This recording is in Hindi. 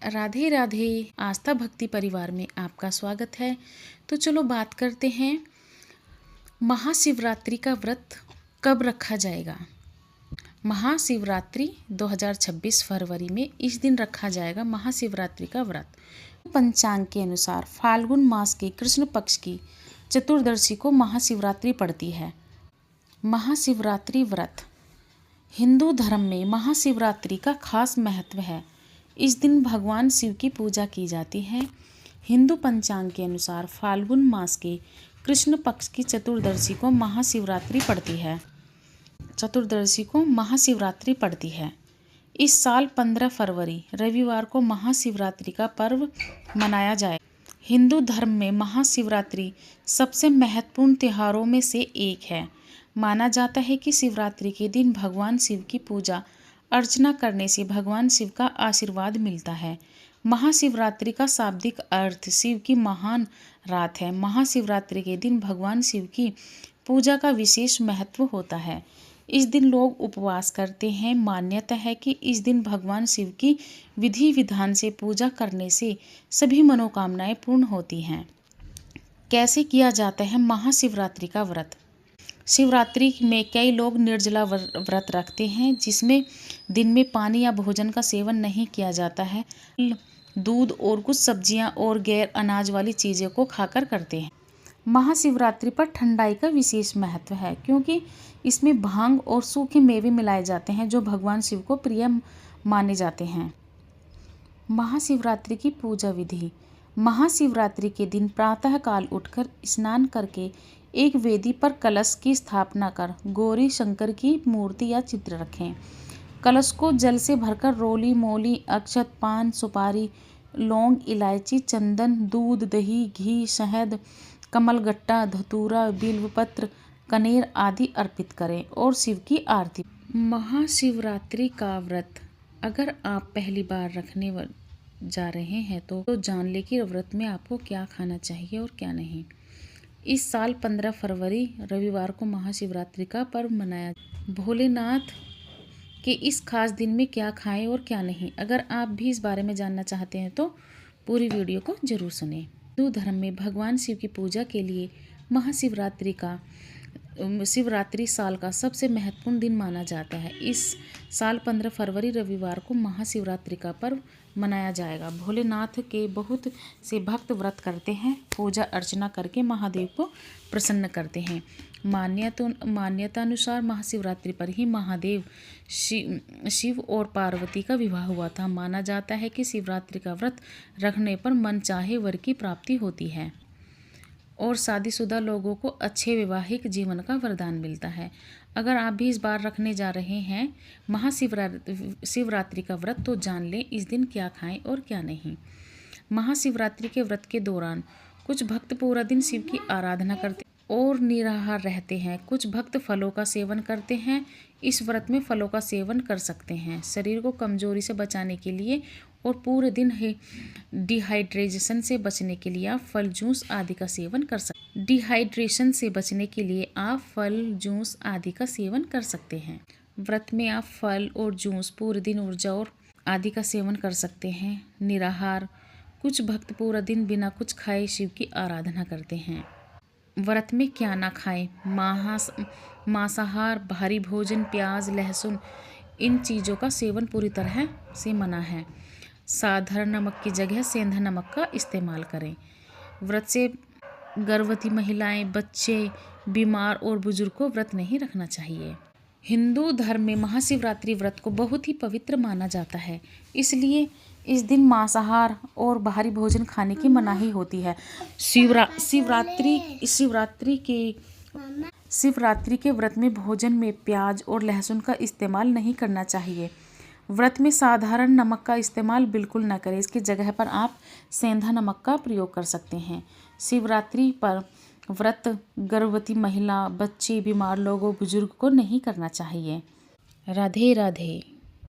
राधे राधे। आस्था भक्ति परिवार में आपका स्वागत है। तो चलो बात करते हैं महाशिवरात्रि का व्रत कब रखा जाएगा। महाशिवरात्रि 2026 फरवरी में इस दिन रखा जाएगा महाशिवरात्रि का व्रत। पंचांग के अनुसार फाल्गुन मास के कृष्ण पक्ष की चतुर्दशी को महाशिवरात्रि पड़ती है। महाशिवरात्रि व्रत हिंदू धर्म में महाशिवरात्रि का खास महत्व है। इस दिन भगवान शिव की पूजा की जाती है। हिंदू पंचांग के अनुसार फाल्गुन मास के कृष्ण पक्ष की चतुर्दशी को महाशिवरात्रि पड़ती है। इस साल 15 फरवरी रविवार को महाशिवरात्रि का पर्व मनाया जाए। हिंदू धर्म में महाशिवरात्रि सबसे महत्वपूर्ण त्योहारों में से एक है। माना जाता है कि शिवरात्रि के दिन भगवान शिव की पूजा अर्चना करने से भगवान शिव का आशीर्वाद मिलता है। महाशिवरात्रि का शाब्दिक अर्थ शिव की महान रात है। महाशिवरात्रि के दिन भगवान शिव की पूजा का विशेष महत्व होता है। इस दिन लोग उपवास करते हैं। मान्यता है कि इस दिन भगवान शिव की विधि विधान से पूजा करने से सभी मनोकामनाएं पूर्ण होती हैं। कैसे किया जाता है महाशिवरात्रि का व्रत। शिवरात्रि में कई लोग निर्जला व्रत रखते हैं, जिसमें दिन में पानी या भोजन का सेवन नहीं किया जाता है। दूध और कुछ सब्जियां और गैर अनाज वाली चीज़ों को खाकर करते हैं। महाशिवरात्रि पर ठंडाई का विशेष महत्व है, क्योंकि इसमें भांग और सूखे मेवे मिलाए जाते हैं जो भगवान शिव को प्रिय माने जाते हैं। महाशिवरात्रि की पूजा विधि। महाशिवरात्रि के दिन प्रातः काल उठकर स्नान करके एक वेदी पर कलश की स्थापना कर गौरी शंकर की मूर्ति या चित्र रखें। कलश को जल से भरकर रोली मोली अक्षत पान सुपारी लौंग इलायची चंदन दूध दही घी शहद कमलगट्टा धतूरा बिल्वपत्र कनेर आदि अर्पित करें और शिव की आरती। महाशिवरात्रि का व्रत अगर आप पहली बार रखने जा रहे हैं तो जान ले कि व्रत में आपको क्या खाना चाहिए और क्या नहीं। इस साल 15 फरवरी रविवार को महाशिवरात्रि का पर्व मनाया। भोलेनाथ के इस खास दिन में क्या खाएं और क्या नहीं, अगर आप भी इस बारे में जानना चाहते हैं तो पूरी वीडियो को जरूर सुनें। हिंदू धर्म में भगवान शिव की पूजा के लिए शिवरात्रि साल का सबसे महत्वपूर्ण दिन माना जाता है। इस साल 15 फरवरी रविवार को महाशिवरात्रि का पर्व मनाया जाएगा। भोलेनाथ के बहुत से भक्त व्रत करते हैं, पूजा अर्चना करके महादेव को प्रसन्न करते हैं। मान्यता अनुसार महाशिवरात्रि पर ही महादेव शिव और पार्वती का विवाह हुआ था। माना जाता है कि शिवरात्रि का व्रत रखने पर मन चाहे वर की प्राप्ति होती है और शादीशुदा लोगों को अच्छे वैवाहिक जीवन का वरदान मिलता है। अगर आप भी इस बार रखने जा रहे हैं महाशिवरात्रि का व्रत तो जान लें इस दिन क्या खाएं और क्या नहीं। महाशिवरात्रि के व्रत के दौरान कुछ भक्त पूरा दिन शिव की आराधना करते और निराहार रहते हैं। कुछ भक्त फलों का सेवन करते हैं। इस व्रत में फलों का सेवन कर सकते हैं। शरीर को कमजोरी से बचाने के लिए और पूरे दिन डिहाइड्रेशन से बचने के लिए आप फल जूस आदि का सेवन कर सकते हैं। डिहाइड्रेशन से बचने के लिए आप फल जूस आदि का सेवन कर सकते हैं। व्रत में आप फल और जूस पूरे दिन ऊर्जा और आदि का सेवन कर सकते हैं। निराहार कुछ भक्त पूरा दिन बिना कुछ खाए शिव की आराधना करते हैं। व्रत में क्या ना खाएं। मांसाहार भारी भोजन प्याज लहसुन इन चीज़ों का सेवन पूरी तरह से मना है। साधारण नमक की जगह सेंधा नमक का इस्तेमाल करें। व्रत से गर्भवती महिलाएं बच्चे बीमार और बुजुर्ग को व्रत नहीं रखना चाहिए। हिंदू धर्म में महाशिवरात्रि व्रत को बहुत ही पवित्र माना जाता है, इसलिए इस दिन मांसाहार और बाहरी भोजन खाने की मनाही होती है। शिवरात्रि के व्रत में भोजन में प्याज और लहसुन का इस्तेमाल नहीं करना चाहिए। व्रत में साधारण नमक का इस्तेमाल बिल्कुल न करें। इसकी जगह पर आप सेंधा नमक का प्रयोग कर सकते हैं। शिवरात्रि पर व्रत गर्भवती महिला बच्चे बीमार लोगों बुजुर्ग को नहीं करना चाहिए। राधे राधे।